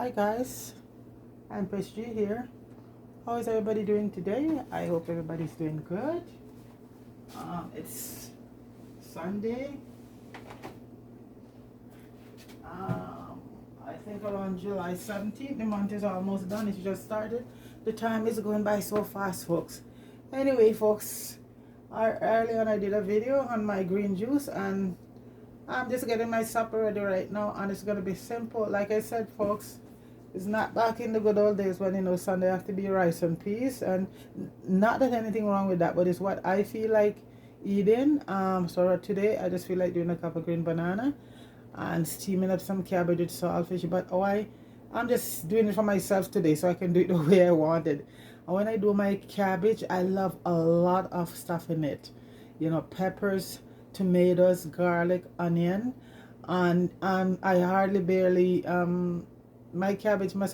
Hi guys, I'm Press G here. How is everybody doing today? I hope everybody's doing good. It's Sunday. I think around July 17th. The month is almost done. It just started. The time is going by so fast, folks. Anyway, folks, earlier on I did a video on my green juice, and I'm just getting my supper ready right now, and it's gonna be simple. Like I said, folks, it's not back in the good old days when Sunday have to be rice and peas, and not that anything wrong with that, but it's what I feel like eating. So today I just feel like doing a cup of green banana and steaming up some cabbage with saltfish. But I'm just doing it for myself today, so I can do it the way I wanted. And when I do my cabbage, I love a lot of stuff in it. Peppers, tomatoes, garlic, onion, and I hardly barely my cabbage must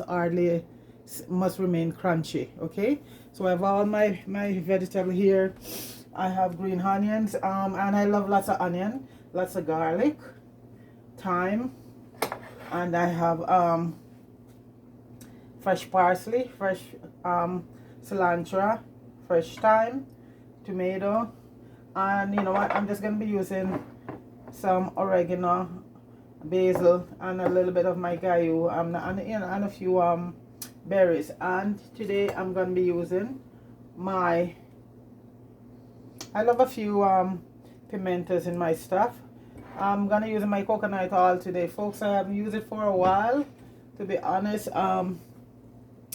remain crunchy. Okay, so I have all my vegetable here. I have green onions, and I love lots of onion, lots of garlic, thyme, and I have fresh parsley, fresh cilantro, fresh thyme, tomato, and you know what, I'm just gonna be using some oregano, basil, and a little bit of my gayu, and a few berries. And today I'm gonna be using I love a few pimentos in my stuff. I'm gonna use my coconut oil today, folks. I haven't used it for a while, to be honest,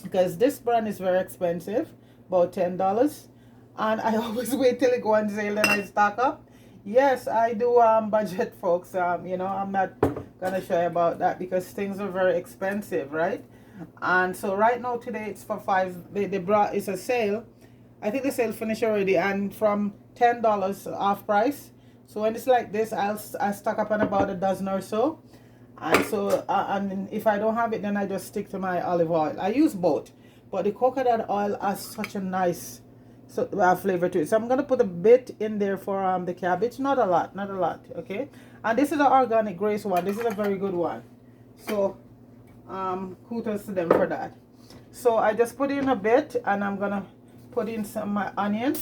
because this brand is very expensive, about $10, and I always wait till it go on sale, then I stock up. Yes, I do budget, folks. I'm not gonna shy about that because things are very expensive, right? And so right now today it's for they brought, it's a sale. I think the sale finished already, and from $10 off price. So when it's like this, I stock up on about a dozen or so. And so and if I don't have it, then I just stick to my olive oil. I use both, but the coconut oil has such a nice flavor to it. So I'm gonna put a bit in there for the cabbage, not a lot, okay. And this is the organic Grace one. This is a very good one, so kudos to them for that. So I just put in a bit, and I'm gonna put in some my onions,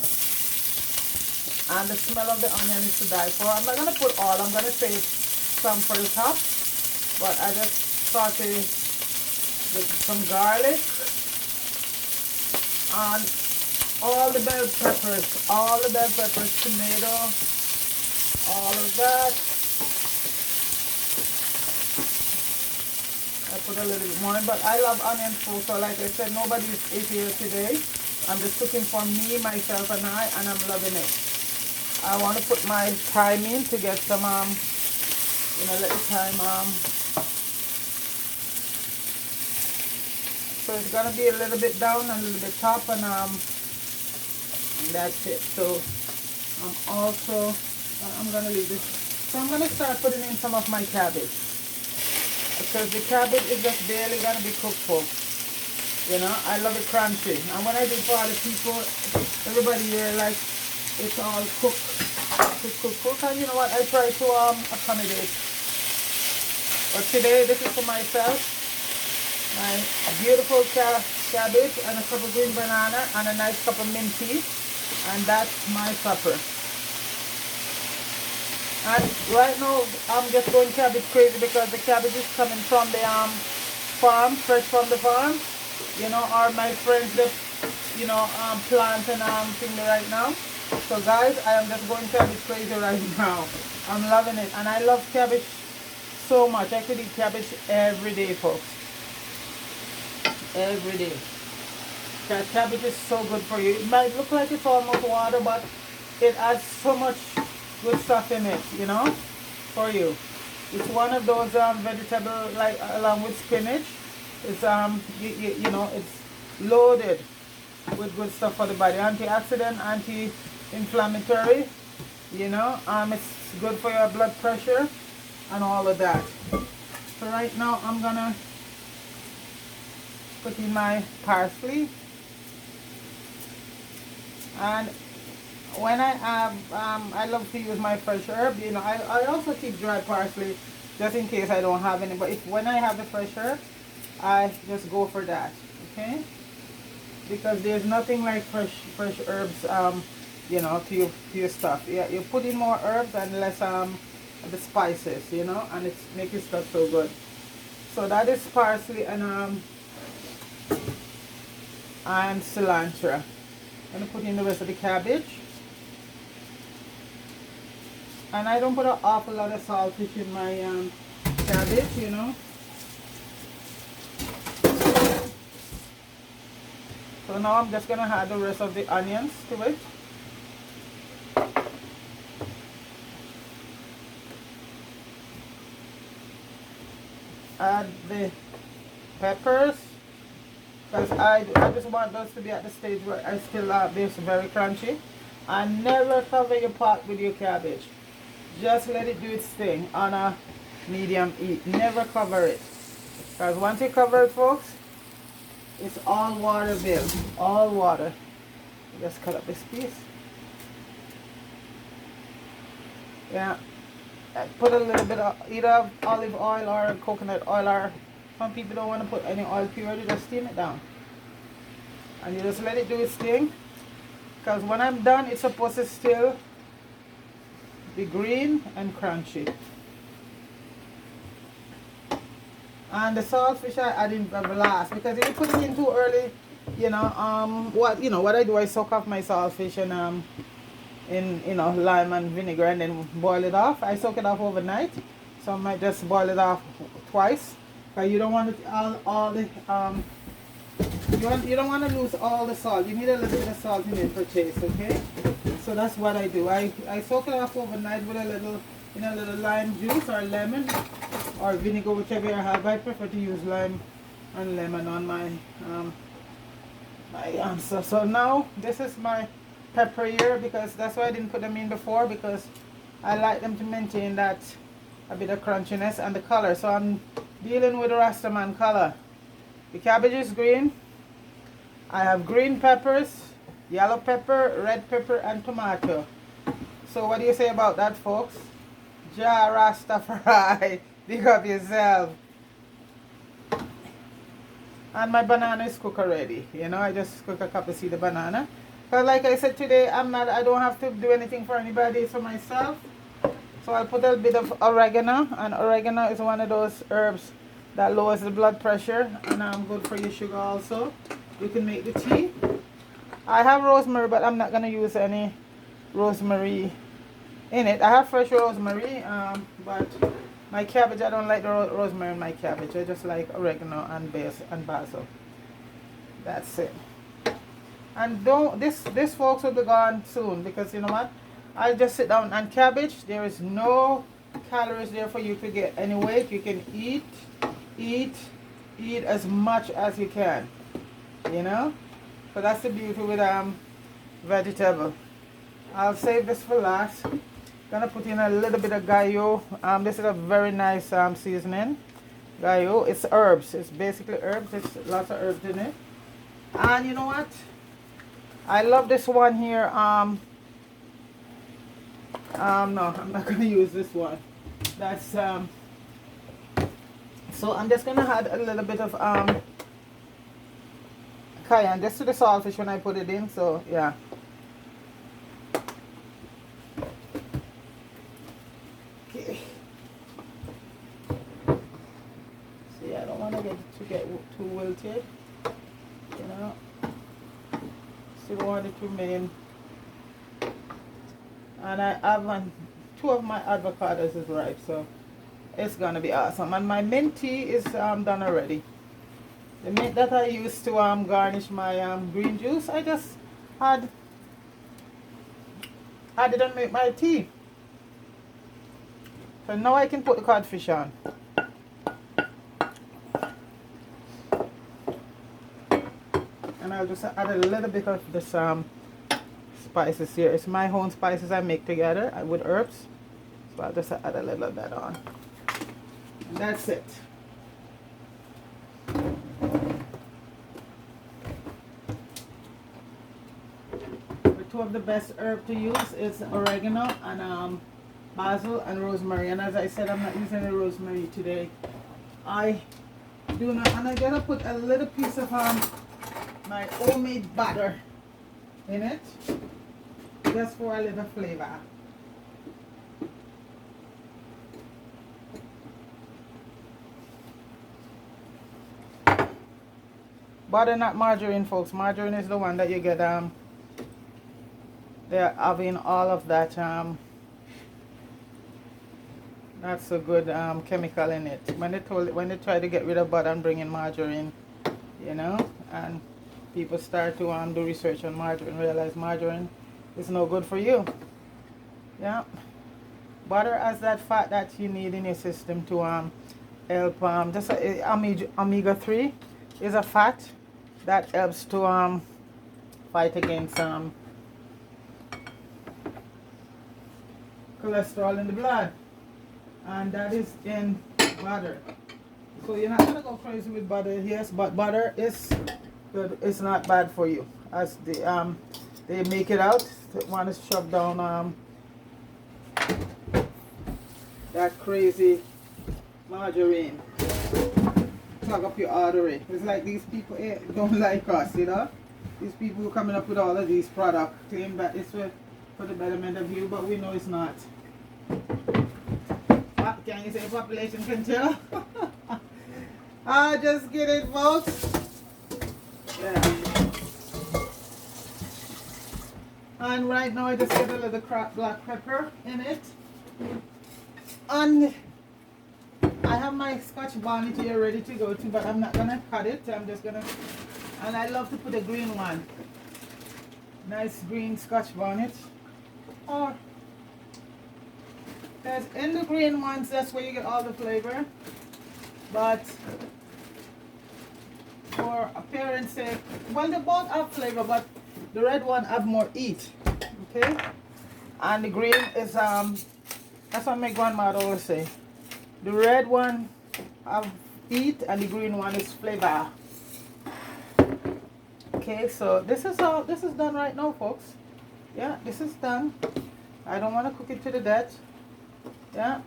and the smell of the onion is to die for. I'm not gonna put all, I'm gonna save some for the top, but I just saute with some garlic and all the bell peppers, tomato, all of that. I put a little bit more in, but I love onion food, so like I said, nobody is here today. I'm just cooking for me, myself, and I'm loving it. I want to put my thyme in to get some, let the thyme, so it's gonna be a little bit down and a little bit top, and that's it. So I'm gonna leave this. So I'm gonna start putting in some of my cabbage, because the cabbage is just barely gonna be cooked, folks. I love it crunchy, and when I do for other people, everybody here like it's all cook, and you know what, I try to accommodate. But today this is for myself, my beautiful cabbage and a cup of green banana and a nice cup of mint tea, and that's my supper. And right now I'm just going cabbage crazy because the cabbage is coming from the farm, fresh from the farm. Or my friends that plant and thing right now. So guys, I am just going cabbage crazy right now. I'm loving it, and I love cabbage so much. I could eat cabbage every day, folks. Every day. That cabbage is so good for you. It might look like it's almost water, but it has so much good stuff in it, for you. It's one of those vegetable, like along with spinach. It's it's loaded with good stuff for the body. Antioxidant, anti-inflammatory. It's good for your blood pressure and all of that. So right now I'm gonna put in my parsley, and when I have I love to use my fresh herb. I also keep dry parsley just in case I don't have any, but when I have the fresh herb, I just go for that. Okay, because there's nothing like fresh herbs, you know, to your stuff. Yeah, you put in more herbs and less the spices, you know, and it's make your stuff so good. So that is parsley and cilantro. I'm gonna put in the rest of the cabbage, and I don't put an awful lot of saltfish in my cabbage, you know. So now I'm just gonna add the rest of the onions to it. Add the peppers, because I just want those to be at the stage where I still they're very crunchy. And never cover your pot with your cabbage. Just let it do its thing on a medium heat. Never cover it, because once you cover it, folks, it's all water built, all water. Just cut up this piece. Yeah. Put a little bit of either olive oil or coconut oil, or some people don't want to put any oil purely, just steam it down. And you just let it do its thing. Because when I'm done, it's supposed to still be green and crunchy. And the saltfish I add in last, because if you put it in too early, you know, what I do, I soak off my saltfish and in lime and vinegar and then boil it off. I soak it off overnight, so I might just boil it off twice, because you don't want it all the you don't want to lose all the salt. You need a little bit of salt in it for taste, okay? So that's what I do. I soak it off overnight with a little lime juice or lemon or vinegar, whichever you have. I prefer to use lime and lemon on my so now this is my pepper here, because that's why I didn't put them in before, because I like them to maintain that a bit of crunchiness and the color. So I'm dealing with the Rastaman color. The cabbage is green. I have green peppers, yellow pepper, red pepper, and tomato. So what do you say about that, folks? Ja Rastafari, big up yourself. And my banana is cooked already. You know, I just cook a cup of seed of banana. But like I said today, I don't have to do anything for anybody, it's for myself. So I'll put a bit of oregano, and oregano is one of those herbs that lowers the blood pressure, and good for your sugar also. You can make the tea. I have rosemary, but I'm not going to use any rosemary in it. I have fresh rosemary, but my cabbage, I don't like the rosemary in my cabbage. I just like oregano and basil. That's it. And this folks will be gone soon, because you know what? I just sit down, and cabbage, there is no calories there for you to get any weight. You can eat as much as you can, you know. So that's the beauty with vegetable. I'll save this for last. Gonna put in a little bit of gallo. This is a very nice seasoning. Gallo, it's herbs. It's basically herbs. There's lots of herbs in it. And you know what? I love this one here. No, I'm not gonna use this one. That's so I'm just gonna add a little bit of cayenne just to the saltfish when I put it in. So yeah. Okay. See, I don't want to get too wilted, you know. Still want it to remain. And I have two of my avocados is ripe, so it's gonna be awesome. And my mint tea is done already. The mint that I used to garnish my green juice, I just I didn't make my tea. So now I can put the codfish on. And I'll just add a little bit of this spices here. It's my own spices I make together with herbs. So I'll just add a little of that on. And that's it. The two of the best herbs to use is oregano and basil and rosemary. And as I said, I'm not using the rosemary today. I Do not, and I'm gonna put a little piece of my homemade butter in it, just for a little flavor. Butter, not margarine, folks. Margarine is the one that you get they're having all of that not so good chemical in it. When they try to get rid of butter and bring in margarine, you know, and people start to do research on margarine, realize margarine is no good for you. Yeah, butter has that fat that you need in your system to help just omega-3 is a fat that helps to fight against cholesterol in the blood, and that is in butter. So you're not gonna go crazy with butter, yes, but butter is good. It's not bad for you, as they make it out. They want to shove down that crazy margarine, plug up your artery. It's like these people don't like us, you know. These people who are coming up with all of these products claim that it's for the betterment of you, but we know it's not. What can you say? Population control? Just get it, folks. Yeah. And right now I just get a little black pepper in it. And I have my Scotch bonnet here ready to go to, but I'm not gonna cut it. I'm just gonna, and I love to put a green one. Nice green Scotch bonnet. Oh, because in the green ones, that's where you get all the flavor. But for appearance sake, well, they both have flavor, but the red one have more heat. Okay, and the green is that's what my grandmother always say. The red one have heat and the green one is flavor. Okay, so this is done right now, folks. Yeah, this is done. I don't want to cook it to the death. Yeah,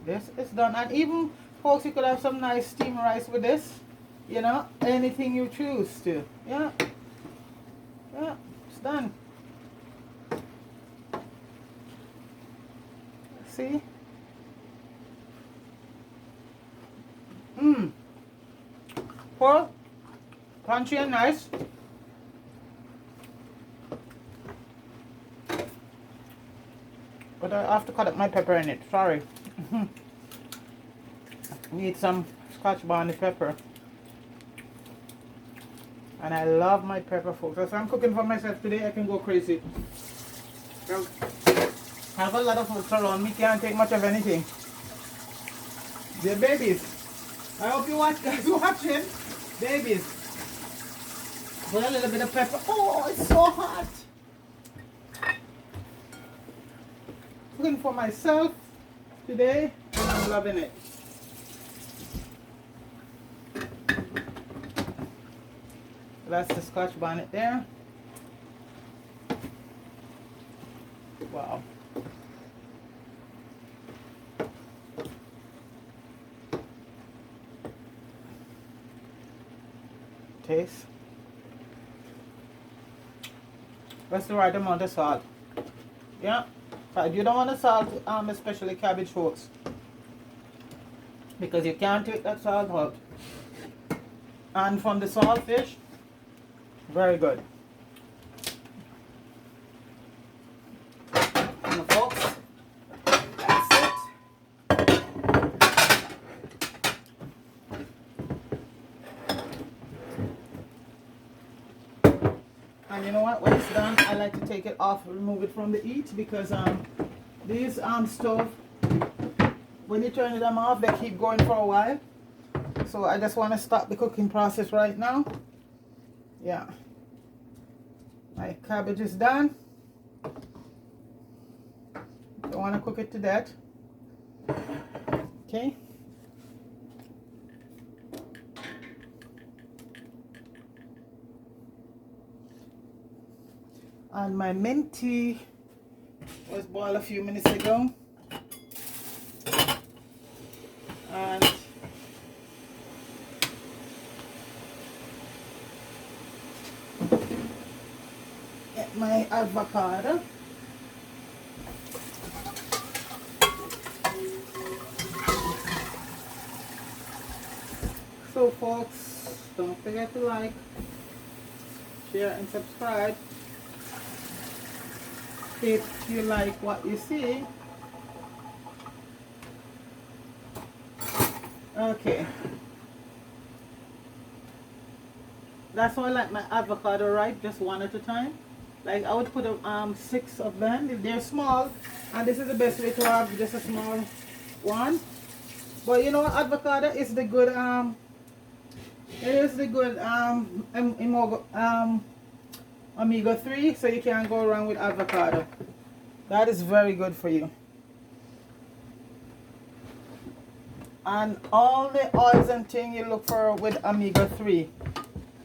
this is done. And even, folks, you could have some nice steamed rice with this. You know, anything you choose to. Yeah, yeah, it's done. See? Well, crunchy and nice. But I have to cut up my pepper in it. Sorry. Need some Scotch bonnet pepper. And I love my pepper, folks. As I'm cooking for myself today, I can go crazy. I have a lot of folks around me, can't take much of anything. They're babies. I hope you guys watching. Babies. Put a little bit of pepper. Oh, it's so hot. Cooking for myself today, and I'm loving it. That's the Scotch bonnet there. Wow. Taste. That's the right amount of salt. Yeah. But you don't want to salt, especially cabbage roots, because you can't take that salt out. And from the saltfish, very good. And folks, that's it. And you know what? When it's done, I like to take it off, remove it from the heat, because these stove, when you turn them off, they keep going for a while. So I just want to stop the cooking process right now. Yeah. My cabbage is done. Don't want to cook it to death. Okay. And my mint tea was boiled a few minutes ago. And my avocado. So folks, don't forget to like, share and subscribe if you like what you see. Okay, that's why I like my avocado ripe, just one at a time. Like I would put 6 of them if they're small, and this is the best way to have just a small one. But you know, avocado is the good it is the good omega-3, so you can't go wrong with avocado. That is very good for you. And all the oils and things you look for with omega-3.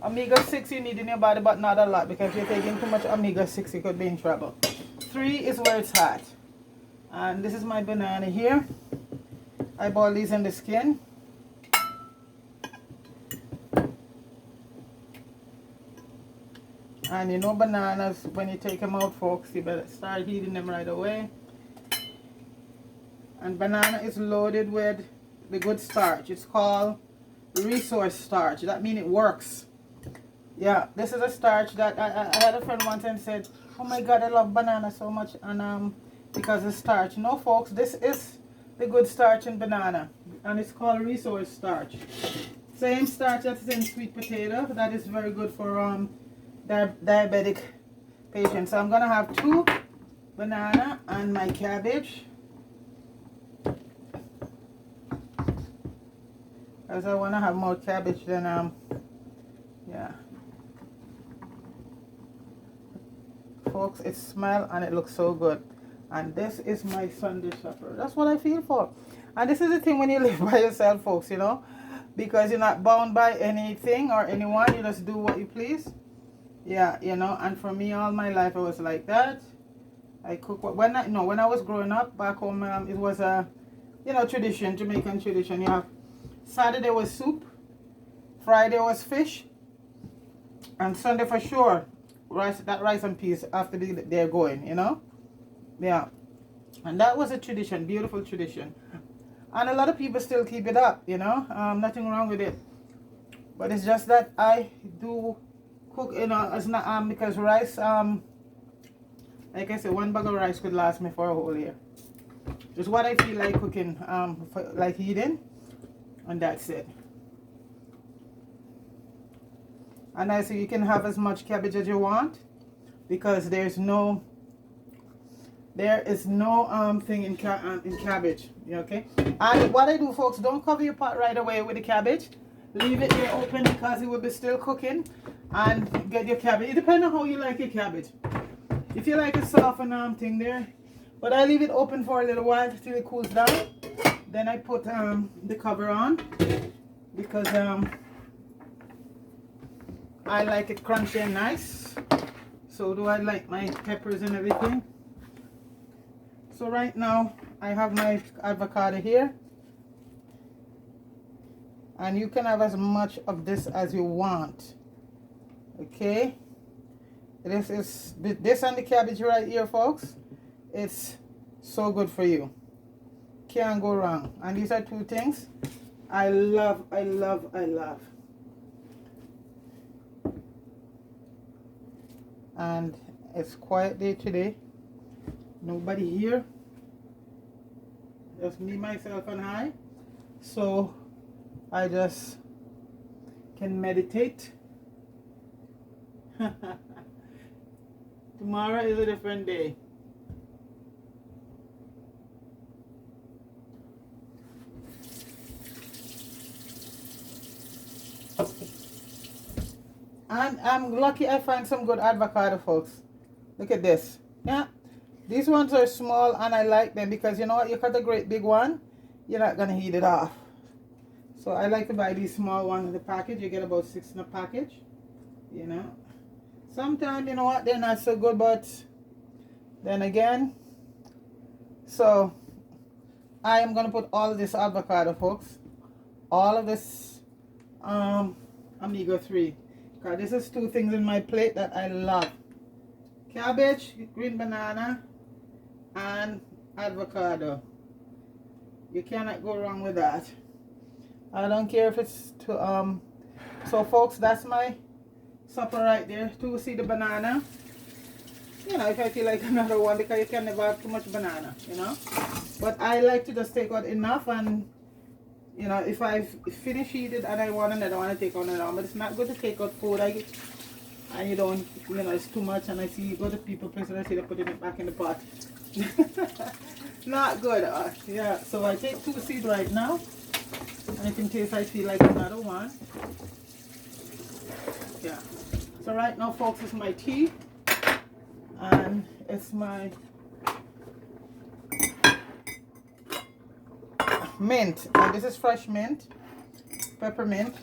Omega-6 you need in your body, but not a lot, because if you're taking too much omega-6 you could be in trouble. 3 is where it's at. And this is my banana here. I boil these in the skin. And you know, bananas, when you take them out, folks, you better start heating them right away. And banana is loaded with the good starch. It's called resource starch. That means it works. Yeah, this is a starch that I had a friend once and said, oh my God, I love banana so much, and because of starch. No, folks, this is the good starch in banana, and it's called resource starch. Same starch that's in sweet potato. That is very good for diabetic patients. So I'm gonna have 2 banana and my cabbage, because I want to have more cabbage than yeah. Folks, it smells and it looks so good. And this is my Sunday supper. That's what I feel for. And this is the thing when you live by yourself, folks, you know, because you're not bound by anything or anyone. You just do what you please. Yeah, you know. And for me, all my life I was like that. I cook when I was growing up back home. It was a, you know, tradition, Jamaican tradition. You have Saturday was soup, Friday was fish, and Sunday for sure rice and peas after they're going, you know. Yeah, and that was a tradition, beautiful tradition, and a lot of people still keep it up, you know. Nothing wrong with it, but it's just that I do cook, you know, it's not because rice, like I said, 1 bag of rice could last me for a whole year. Just what I feel like cooking, like eating, and that's it. And I say you can have as much cabbage as you want, because there is no thing in cabbage. Okay. And what I do, folks, don't cover your pot right away with the cabbage. Leave it there open, because it will be still cooking, and get your cabbage. It depends on how you like your cabbage. If you like a soft and thing there, but I leave it open for a little while till it cools down. Then I put the cover on, because I like it crunchy and nice. So do I like my peppers and everything. So right now I have my avocado here, and you can have as much of this as you want. Okay, this and the cabbage right here, folks. It's so good for you. Can't go wrong. And these are 2 things I love. And it's quiet day today. Nobody here. Just me, myself, and I. So I just can meditate. Tomorrow is a different day. And I'm lucky I find some good avocado, folks. Look at this. Yeah, these ones are small, and I like them because, you know what, you cut a great big one, you're not gonna eat it off. So I like to buy these small ones in the package. You get about 6 in a package, you know. Sometimes, you know what, they're not so good, but then again, so I am gonna put all of this avocado, folks, all of this omega-3, because this is 2 things in my plate that I love. cabbage, green banana, and avocado. You cannot go wrong with that. I don't care if it's to so folks, that's my supper right there. To see the banana. You know, if I feel like another one, because you can never have too much banana, you know. But I like to just take out enough, and you know, if I finish eating and I want another one, I take on another. But it's not good to take out food and you don't, you know, it's too much. And I see you go to people place and I see they're putting it back in the pot. Not good. Yeah. So I take 2 seeds right now, and if in case I feel like another one. Yeah. So right now, folks, it's my tea, and it's my mint. Now this is fresh mint, peppermint,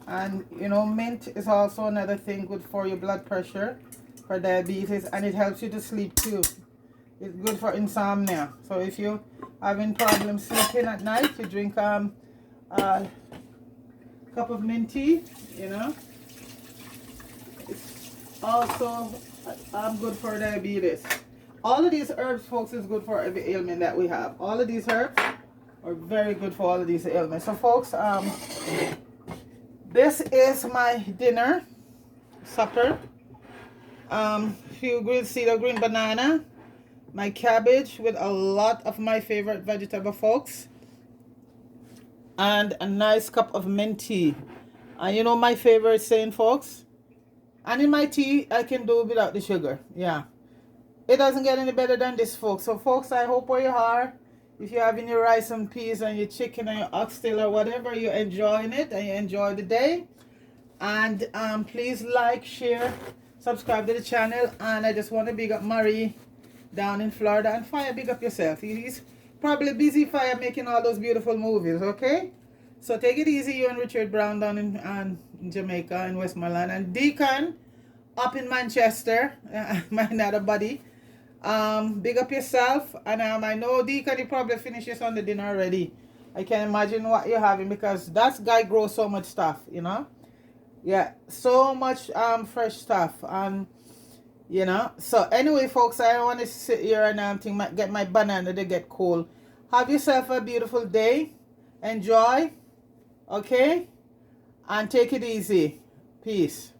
and you know, mint is also another thing good for your blood pressure, for diabetes, and it helps you to sleep too. It's good for insomnia. So if you're having problems sleeping at night, you drink a cup of mint tea, you know. It's also good for diabetes. All of these herbs, folks, is good for every ailment that we have. All of these herbs are very good for all of these ailments. So folks, this is my dinner, supper. Few grilled seed of green banana, my cabbage with a lot of my favorite vegetable, folks, and a nice cup of mint tea. And you know my favorite saying, folks, and in my tea I can do without the sugar. Yeah, it doesn't get any better than this, folks. So folks, I hope where you are, if you're having your rice and peas and your chicken and your oxtail or whatever, you're enjoying it and you enjoy the day. And please like, share, subscribe to the channel. And I just want to big up Murray down in Florida, and Fire, big up yourself. He's probably busy, Fire, making all those beautiful movies. Okay, so take it easy, you and Richard Brown down in Jamaica, in Westmoreland, and Deacon up in Manchester, my another buddy. Big up yourself. And I know Deacon, you probably finished your Sunday dinner already. I can imagine what you're having, because that guy grows so much stuff, you know. Yeah, so much fresh stuff. And you know, so anyway, folks, I don't want to sit here and get my banana to get cold. Have yourself a beautiful day. Enjoy, okay, and take it easy. Peace.